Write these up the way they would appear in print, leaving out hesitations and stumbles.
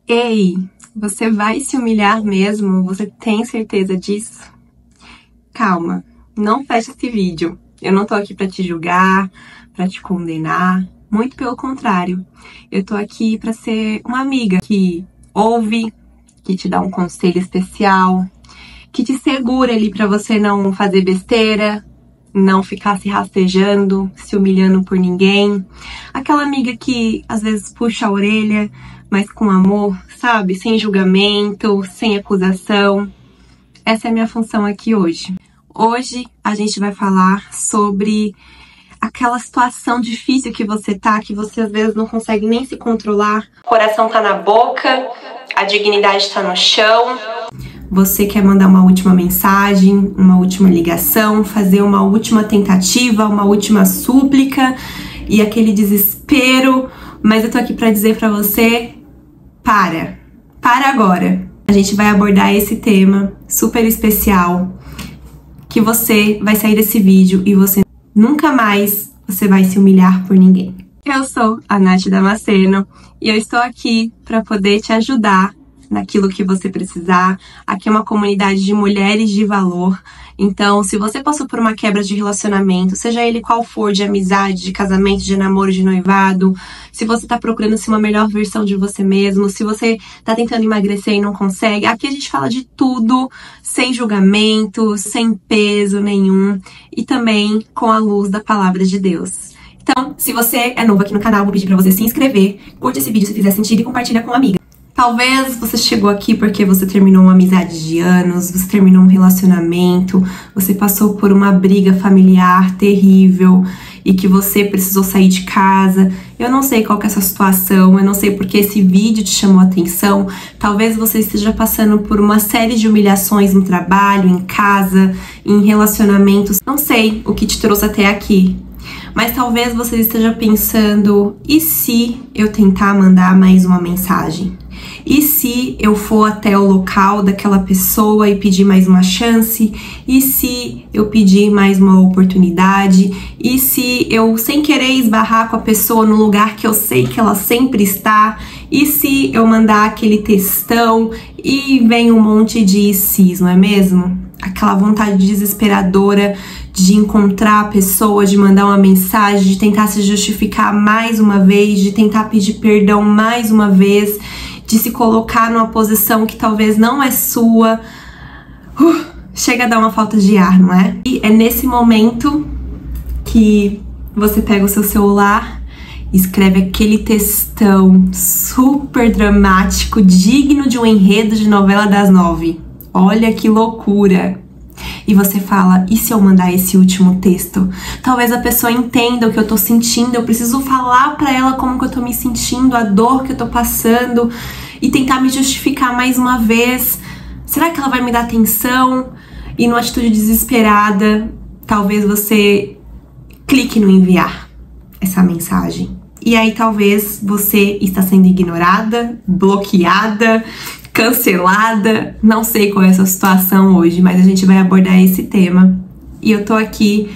Ei, você vai se humilhar mesmo? Você tem certeza disso? Calma, não feche esse vídeo. Eu não tô aqui pra te julgar, pra te condenar. Muito pelo contrário. Eu tô aqui pra ser uma amiga que ouve, que te dá um conselho especial, que te segura ali pra você não fazer besteira, não ficar se rastejando, se humilhando por ninguém. Aquela amiga que às vezes puxa a orelha, mas com amor, sabe? Sem julgamento, sem acusação. Essa é a minha função aqui hoje. Hoje a gente vai falar sobre aquela situação difícil que você tá, que você às vezes não consegue nem se controlar. O coração tá na boca, a dignidade tá no chão. Você quer mandar uma última mensagem, uma última ligação, fazer uma última tentativa, uma última súplica e aquele desespero. Mas eu tô aqui pra dizer pra você, para agora. A gente vai abordar esse tema super especial, que você vai sair desse vídeo e você nunca mais vai se humilhar por ninguém. Eu sou a Nath Damasceno e eu estou aqui para poder te ajudar naquilo que você precisar. Aqui é uma comunidade de mulheres de valor. Então, se você passou por uma quebra de relacionamento, seja ele qual for, de amizade, de casamento, de namoro, de noivado, se você tá procurando ser uma melhor versão de você mesmo, se você tá tentando emagrecer e não consegue, aqui a gente fala de tudo, sem julgamento, sem peso nenhum e também com a luz da palavra de Deus. Então, se você é novo aqui no canal, vou pedir pra você se inscrever, curte esse vídeo se fizer sentido e compartilha com uma amiga. Talvez você chegou aqui porque você terminou uma amizade de anos, você terminou um relacionamento, você passou por uma briga familiar terrível e que você precisou sair de casa. Eu não sei qual que é essa situação, eu não sei porque esse vídeo te chamou a atenção. Talvez você esteja passando por uma série de humilhações no trabalho, em casa, em relacionamentos. Não sei o que te trouxe até aqui. Mas talvez você esteja pensando, e se eu tentar mandar mais uma mensagem? E se eu for até o local daquela pessoa e pedir mais uma chance? E se eu pedir mais uma oportunidade? E se eu, sem querer, esbarrar com a pessoa no lugar que eu sei que ela sempre está? E se eu mandar aquele textão e vem um monte de sis, não é mesmo? Aquela vontade desesperadora de encontrar a pessoa, de mandar uma mensagem, de tentar se justificar mais uma vez, de tentar pedir perdão mais uma vez, de se colocar numa posição que talvez não é sua. Chega a dar uma falta de ar, não é? E é nesse momento que você pega o seu celular, escreve aquele textão super dramático, digno de um enredo de novela das 9. Olha que loucura! E você fala, e se eu mandar esse último texto? Talvez a pessoa entenda o que eu tô sentindo, eu preciso falar pra ela como que eu tô me sentindo, a dor que eu tô passando e tentar me justificar mais uma vez. Será que ela vai me dar atenção? E numa atitude desesperada, talvez você clique no enviar essa mensagem. E aí talvez você está sendo ignorada, bloqueada, cancelada, não sei qual é essa situação hoje, mas a gente vai abordar esse tema e eu tô aqui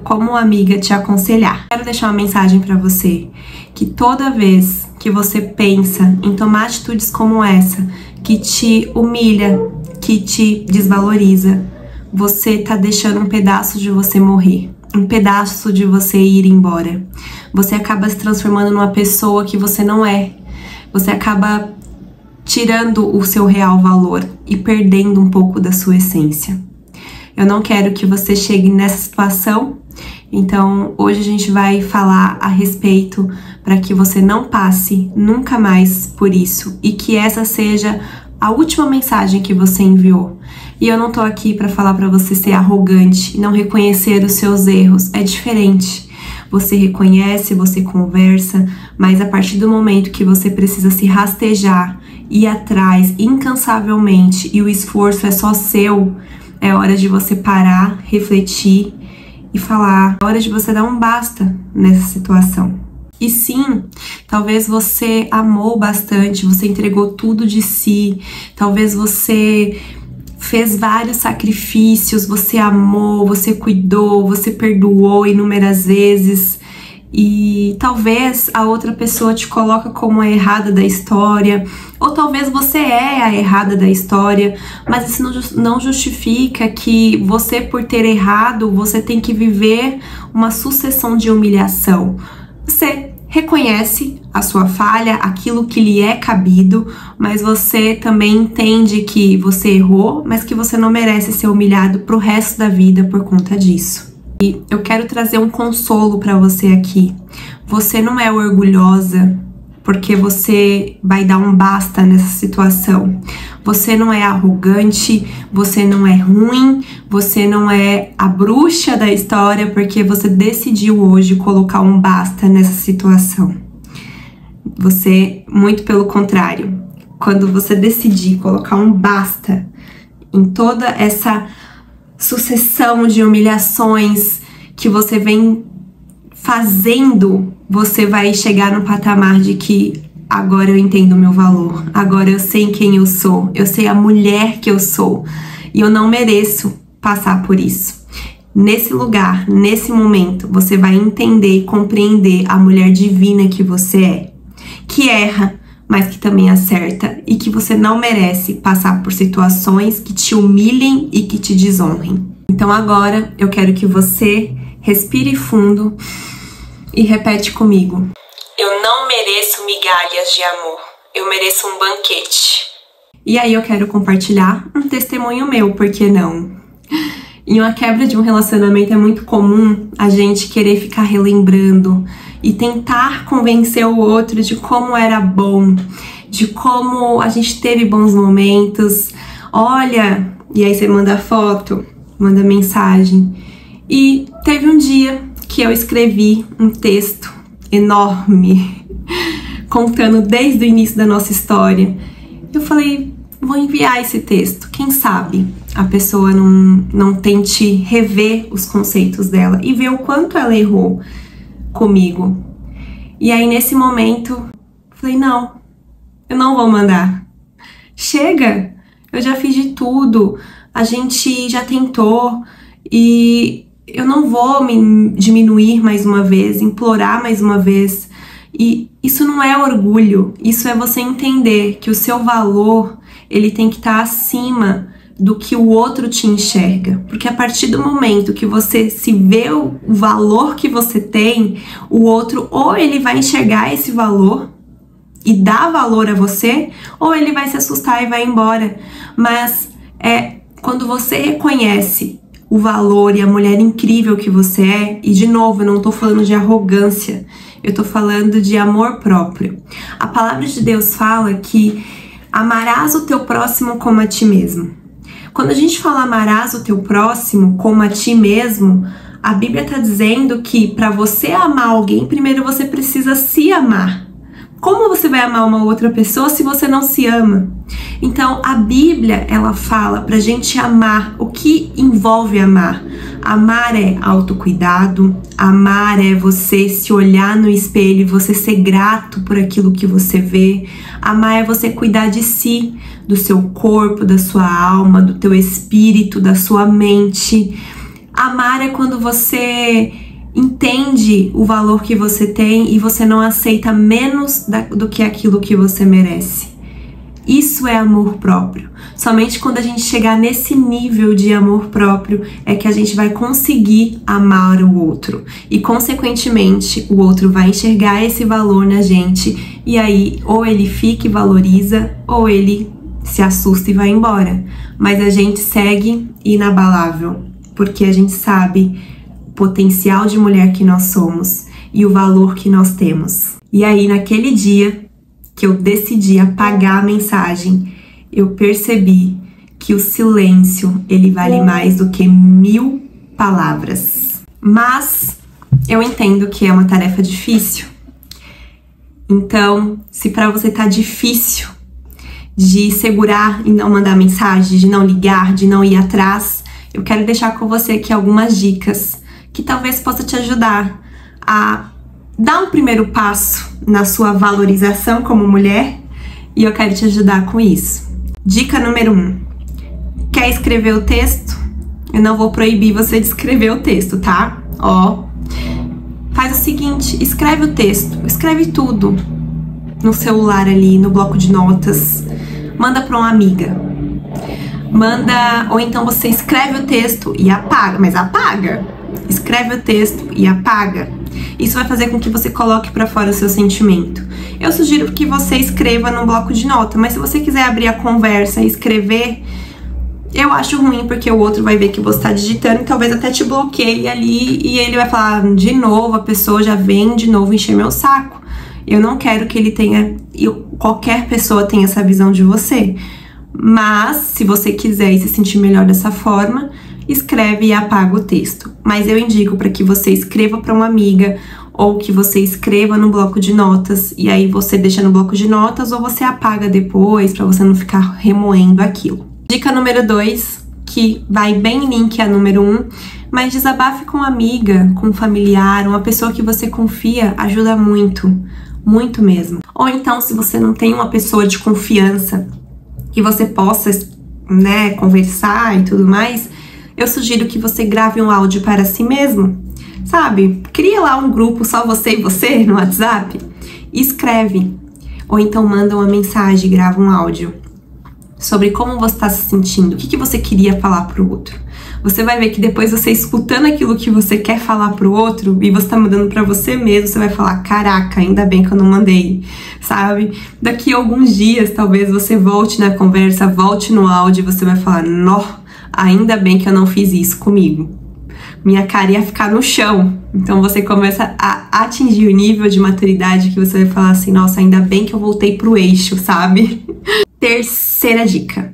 como amiga te aconselhar. Quero deixar uma mensagem pra você, que toda vez que você pensa em tomar atitudes como essa, que te humilha, que te desvaloriza, você tá deixando um pedaço de você morrer, um pedaço de você ir embora. Você acaba se transformando numa pessoa que você não é, você acaba tirando o seu real valor e perdendo um pouco da sua essência. Eu não quero que você chegue nessa situação, então hoje a gente vai falar a respeito para que você não passe nunca mais por isso e que essa seja a última mensagem que você enviou. E eu não tô aqui para falar para você ser arrogante, não reconhecer os seus erros, é diferente. Você reconhece, você conversa, mas a partir do momento que você precisa se rastejar, ir atrás incansavelmente e o esforço é só seu, é hora de você parar, refletir e falar. É hora de você dar um basta nessa situação. E sim, talvez você amou bastante, você entregou tudo de si, talvez você fez vários sacrifícios, você amou, você cuidou, você perdoou inúmeras vezes e talvez a outra pessoa te coloca como a errada da história, ou talvez você é a errada da história, mas isso não justifica que você, por ter errado, você tem que viver uma sucessão de humilhação. Você reconhece a sua falha, aquilo que lhe é cabido, mas você também entende que você errou, mas que você não merece ser humilhado pro resto da vida por conta disso. E eu quero trazer um consolo para você aqui. Você não é orgulhosa porque você vai dar um basta nessa situação. Você não é arrogante, você não é ruim, você não é a bruxa da história porque você decidiu hoje colocar um basta nessa situação. Você, muito pelo contrário, quando você decidir colocar um basta em toda essa sucessão de humilhações que você vem fazendo, você vai chegar no patamar de que agora eu entendo o meu valor, agora eu sei quem eu sou, eu sei a mulher que eu sou e eu não mereço passar por isso. Nesse lugar, nesse momento, você vai entender e compreender a mulher divina que você é, que erra, mas que também acerta e que você não merece passar por situações que te humilhem e que te desonrem. Então agora eu quero que você respire fundo e repete comigo. Eu não mereço migalhas de amor, eu mereço um banquete. E aí eu quero compartilhar um testemunho meu, por que não? Em uma quebra de um relacionamento é muito comum a gente querer ficar relembrando e tentar convencer o outro de como era bom, de como a gente teve bons momentos. Olha, e aí você manda foto, manda mensagem. E teve um dia que eu escrevi um texto enorme, contando desde o início da nossa história. Eu falei, vou enviar esse texto, quem sabe a pessoa não tente rever os conceitos dela e ver o quanto ela errou comigo. E aí nesse momento, falei, não, eu não vou mandar. Chega, eu já fiz de tudo, a gente já tentou e eu não vou me diminuir mais uma vez, implorar mais uma vez. E isso não é orgulho, isso é você entender que o seu valor, ele tem que estar acima do que o outro te enxerga. Porque a partir do momento que você se vê o valor que você tem, o outro ou ele vai enxergar esse valor e dar valor a você, ou ele vai se assustar e vai embora. Mas quando você reconhece o valor e a mulher incrível que você é, e de novo, eu não tô falando de arrogância, eu tô falando de amor próprio. A palavra de Deus fala que amarás o teu próximo como a ti mesmo. Quando a gente fala amarás o teu próximo como a ti mesmo, a Bíblia está dizendo que para você amar alguém, primeiro você precisa se amar. Como você vai amar uma outra pessoa se você não se ama? Então, a Bíblia, ela fala pra gente amar. O que envolve amar? Amar é autocuidado, amar é você se olhar no espelho e você ser grato por aquilo que você vê. Amar é você cuidar de si, do seu corpo, da sua alma, do teu espírito, da sua mente. Amar é quando você entende o valor que você tem e você não aceita menos do que aquilo que você merece. Isso é amor próprio. Somente quando a gente chegar nesse nível de amor próprio é que a gente vai conseguir amar o outro. E, consequentemente, o outro vai enxergar esse valor na gente e aí ou ele fica e valoriza ou ele se assusta e vai embora. Mas a gente segue inabalável, porque a gente sabe o potencial de mulher que nós somos e o valor que nós temos. E aí, naquele dia que eu decidi apagar a mensagem, eu percebi que o silêncio, ele vale mais do que 1000 palavras. Mas eu entendo que é uma tarefa difícil. Então, se para você tá difícil de segurar e não mandar mensagem, de não ligar, de não ir atrás, eu quero deixar com você aqui algumas dicas que talvez possa te ajudar a dar um primeiro passo na sua valorização como mulher, e eu quero te ajudar com isso. Dica número 1. Quer escrever o texto? Eu não vou proibir você de escrever o texto, tá? Ó, faz o seguinte, escreve o texto, escreve tudo no celular ali, no bloco de notas, manda para uma amiga, ou então você escreve o texto e apaga, mas apaga, escreve o texto e apaga. Isso vai fazer com que você coloque para fora o seu sentimento. Eu sugiro que você escreva num bloco de nota, mas se você quiser abrir a conversa e escrever, eu acho ruim, porque o outro vai ver que você tá digitando e talvez até te bloqueie ali e ele vai falar de novo, a pessoa já vem de novo encher meu saco. Eu não quero que ele tenha, qualquer pessoa tenha essa visão de você. Mas, se você quiser e se sentir melhor dessa forma, escreve e apaga o texto. Mas eu indico para que você escreva para uma amiga ou que você escreva no bloco de notas e aí você deixa no bloco de notas ou você apaga depois para você não ficar remoendo aquilo. Dica número 2, que vai bem em link à número 1, mas desabafe com uma amiga, com um familiar, uma pessoa que você confia, ajuda muito, muito mesmo. Ou então, se você não tem uma pessoa de confiança que você possa, né, conversar e tudo mais, eu sugiro que você grave um áudio para si mesmo, sabe? Cria lá um grupo só você e você no WhatsApp e escreve. Ou então manda uma mensagem, grava um áudio sobre como você está se sentindo, o que você queria falar para o outro. Você vai ver que depois você escutando aquilo que você quer falar para o outro e você tá mandando para você mesmo, você vai falar, caraca, ainda bem que eu não mandei, sabe? Daqui a alguns dias, talvez você volte na conversa, volte no áudio e você vai falar, nó, ainda bem que eu não fiz isso comigo. Minha cara ia ficar no chão. Então você começa a atingir o nível de maturidade que você vai falar assim, nossa, ainda bem que eu voltei pro eixo, sabe? Terceira dica.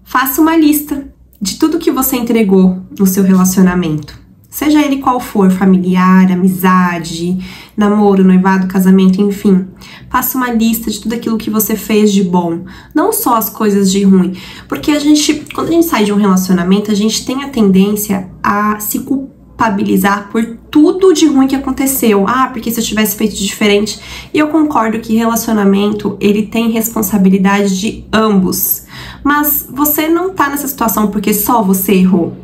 Faça uma lista de tudo que você entregou no seu relacionamento. Seja ele qual for, familiar, amizade, namoro, noivado, casamento, enfim. Faça uma lista de tudo aquilo que você fez de bom. Não só as coisas de ruim. Porque quando a gente sai de um relacionamento, a gente tem a tendência a se culpabilizar por tudo de ruim que aconteceu. Ah, porque se eu tivesse feito diferente. E eu concordo que relacionamento, ele tem responsabilidade de ambos. Mas você não tá nessa situação porque só você errou.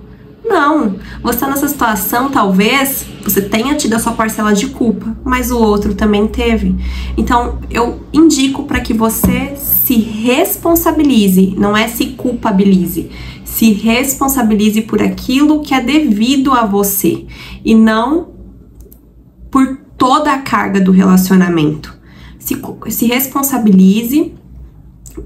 Não, você tá nessa situação, talvez você tenha tido a sua parcela de culpa, mas o outro também teve. Então, eu indico para que você se responsabilize, não é se culpabilize. Se responsabilize por aquilo que é devido a você e não por toda a carga do relacionamento. Se responsabilize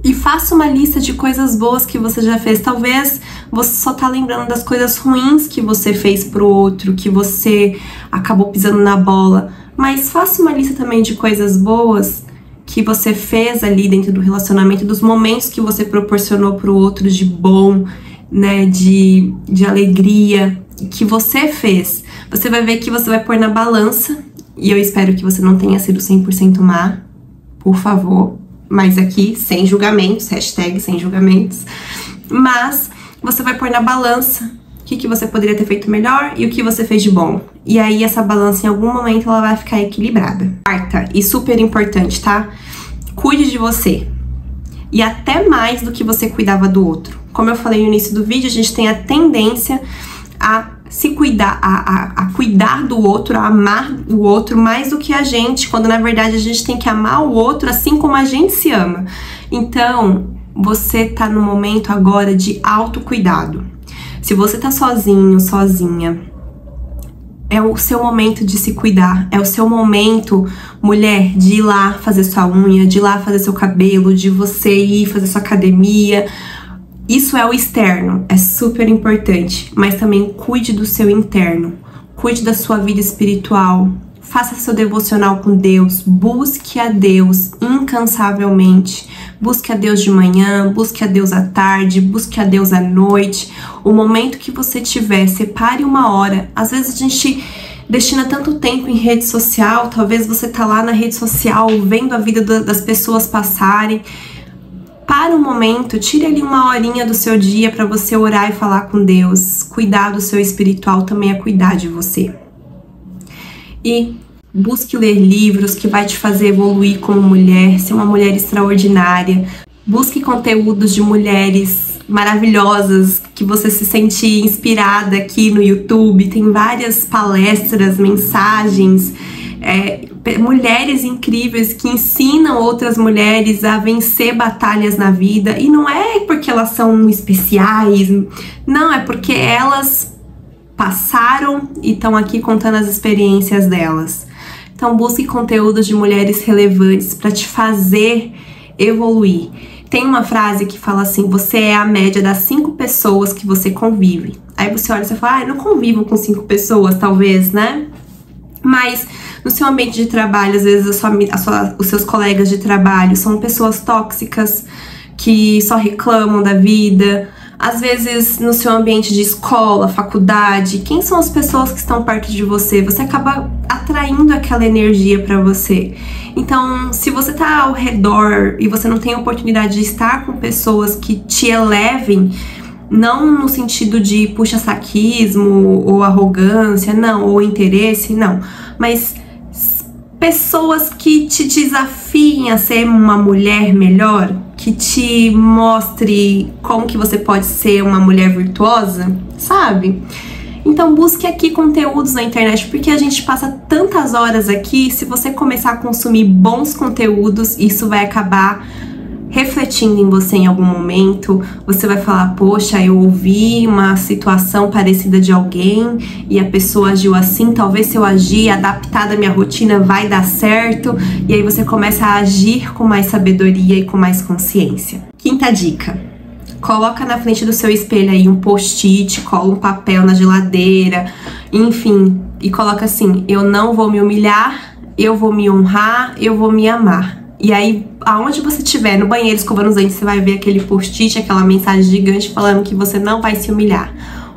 e faça uma lista de coisas boas que você já fez. Talvez você só tá lembrando das coisas ruins que você fez pro outro, que você acabou pisando na bola. Mas faça uma lista também de coisas boas que você fez ali dentro do relacionamento, dos momentos que você proporcionou pro outro de bom, né, de alegria, que você fez. Você vai ver que você vai pôr na balança, e eu espero que você não tenha sido 100% má, por favor. Mas aqui, sem julgamentos, hashtag sem julgamentos. Mas você vai pôr na balança o que você poderia ter feito melhor e o que você fez de bom. E aí essa balança, em algum momento, ela vai ficar equilibrada. Quarta, e super importante, tá? Cuide de você. E até mais do que você cuidava do outro. Como eu falei no início do vídeo, a gente tem a tendência a se cuidar, a cuidar do outro, a amar o outro mais do que a gente, quando na verdade a gente tem que amar o outro assim como a gente se ama. Então, você tá no momento agora de autocuidado. Se você tá sozinho, sozinha, é o seu momento de se cuidar, é o seu momento, mulher, de ir lá fazer sua unha, de ir lá fazer seu cabelo, de você ir fazer sua academia. Isso é o externo, é super importante, mas também cuide do seu interno, cuide da sua vida espiritual, faça seu devocional com Deus, busque a Deus incansavelmente, busque a Deus de manhã, busque a Deus à tarde, busque a Deus à noite, o momento que você tiver, separe uma hora. Às vezes a gente destina tanto tempo em rede social, talvez você tá lá na rede social vendo a vida das pessoas passarem. Para um momento, tire ali uma horinha do seu dia para você orar e falar com Deus. Cuidar do seu espiritual também é cuidar de você. E busque ler livros que vai te fazer evoluir como mulher, ser uma mulher extraordinária. Busque conteúdos de mulheres maravilhosas que você se sente inspirada aqui no YouTube. Tem várias palestras, mensagens, mulheres incríveis que ensinam outras mulheres a vencer batalhas na vida. E não é porque elas são especiais, não, é porque elas passaram e estão aqui contando as experiências delas. Então busque conteúdos de mulheres relevantes para te fazer evoluir. Tem uma frase que fala assim: você é a média das 5 pessoas que você convive. Aí você olha e você fala: eu não convivo com 5 pessoas, talvez, né? Mas no seu ambiente de trabalho, às vezes os seus colegas de trabalho são pessoas tóxicas que só reclamam da vida. Às vezes no seu ambiente de escola, faculdade, quem são as pessoas que estão perto de você? Você acaba atraindo aquela energia para você. Então, se você tá ao redor e você não tem a oportunidade de estar com pessoas que te elevem, não no sentido de puxa-saquismo ou arrogância, não, ou interesse, não, mas pessoas que te desafiem a ser uma mulher melhor, que te mostre como que você pode ser uma mulher virtuosa, sabe? Então busque aqui conteúdos na internet, porque a gente passa tantas horas aqui. Se você começar a consumir bons conteúdos, isso vai acabar refletindo em você em algum momento. Você vai falar: poxa, eu ouvi uma situação parecida de alguém e a pessoa agiu assim, talvez se eu agir adaptada à minha rotina vai dar certo. E aí você começa a agir com mais sabedoria e com mais consciência. Quinta dica: coloca na frente do seu espelho aí um post-it, cola um papel na geladeira, enfim, e coloca assim: eu não vou me humilhar, eu vou me honrar, eu vou me amar. E aí, aonde você estiver, no banheiro escovando os dentes, você vai ver aquele post-it, aquela mensagem gigante falando que você não vai se humilhar.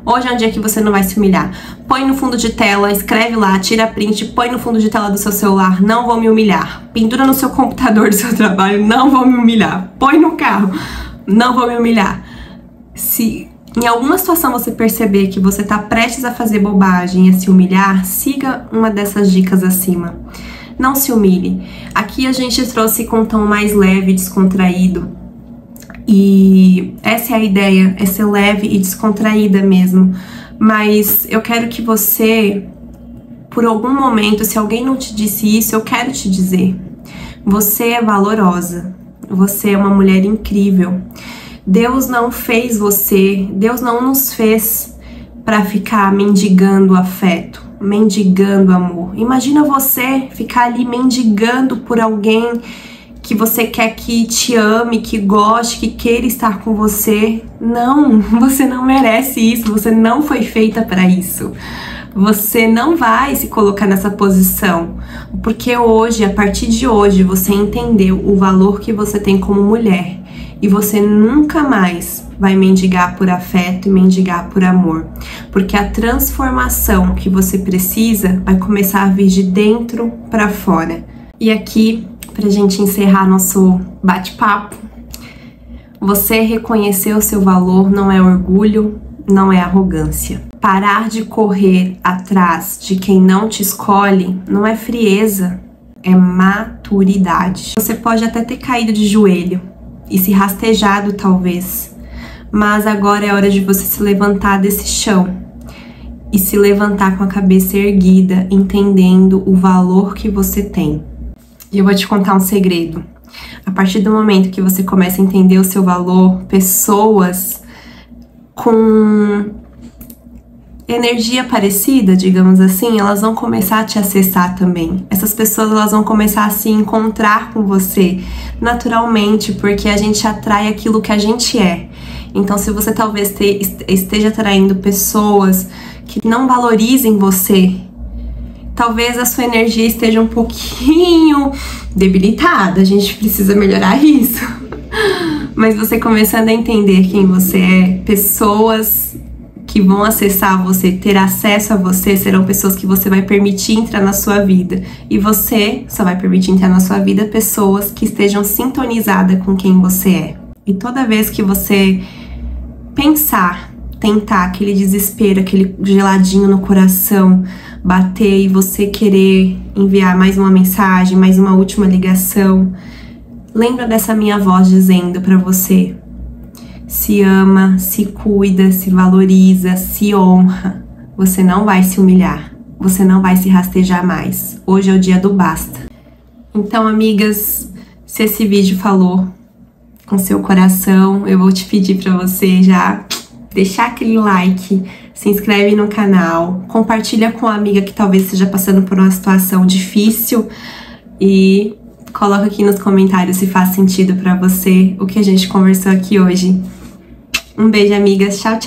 Hoje é um dia que você não vai se humilhar. Põe no fundo de tela, escreve lá, tira print, põe no fundo de tela do seu celular: não vou me humilhar. Pendura no seu computador do seu trabalho: não vou me humilhar. Põe no carro: não vou me humilhar. Se em alguma situação você perceber que você tá prestes a fazer bobagem, a se humilhar, siga uma dessas dicas acima. Não se humilhe. Aqui a gente trouxe com um tom mais leve, descontraído. E essa é a ideia, é ser leve e descontraída mesmo. Mas eu quero que você, por algum momento, se alguém não te disse isso, eu quero te dizer: você é valorosa. Você é uma mulher incrível. Deus não fez você, Deus não nos fez para ficar mendigando afeto, mendigando amor. Imagina você ficar ali mendigando por alguém que você quer que te ame, que goste, que queira estar com você. Não, você não merece isso, você não foi feita para isso. Você não vai se colocar nessa posição, porque hoje, a partir de hoje, você entendeu o valor que você tem como mulher. E você nunca mais vai mendigar por afeto e mendigar por amor. Porque a transformação que você precisa vai começar a vir de dentro para fora. E aqui, pra gente encerrar nosso bate-papo, você reconhecer o seu valor não é orgulho, não é arrogância. Parar de correr atrás de quem não te escolhe não é frieza, é maturidade. Você pode até ter caído de joelho e se rastejado talvez, mas agora é hora de você se levantar desse chão e se levantar com a cabeça erguida, entendendo o valor que você tem. E eu vou te contar um segredo. A partir do momento que você começa a entender o seu valor, pessoas com energia parecida, digamos assim, elas vão começar a te acessar também. Essas pessoas, elas vão começar a se encontrar com você naturalmente, porque a gente atrai aquilo que a gente é. Então, se você talvez esteja atraindo pessoas que não valorizem você, talvez a sua energia esteja um pouquinho debilitada. A gente precisa melhorar isso. Mas você começando a entender quem você é, pessoas que vão acessar você, ter acesso a você, serão pessoas que você vai permitir entrar na sua vida. E você só vai permitir entrar na sua vida pessoas que estejam sintonizadas com quem você é. E toda vez que você pensar, tentar aquele desespero, aquele geladinho no coração bater e você querer enviar mais uma mensagem, mais uma última ligação, lembra dessa minha voz dizendo pra você: se ama, se cuida, se valoriza, se honra, você não vai se humilhar, você não vai se rastejar mais. Hoje é o dia do basta. Então, amigas, se esse vídeo falou com seu coração, eu vou te pedir para você já deixar aquele like, se inscreve no canal, compartilha com uma amiga que talvez esteja passando por uma situação difícil e coloca aqui nos comentários se faz sentido para você o que a gente conversou aqui hoje. Um beijo, amigas. Tchau, tchau.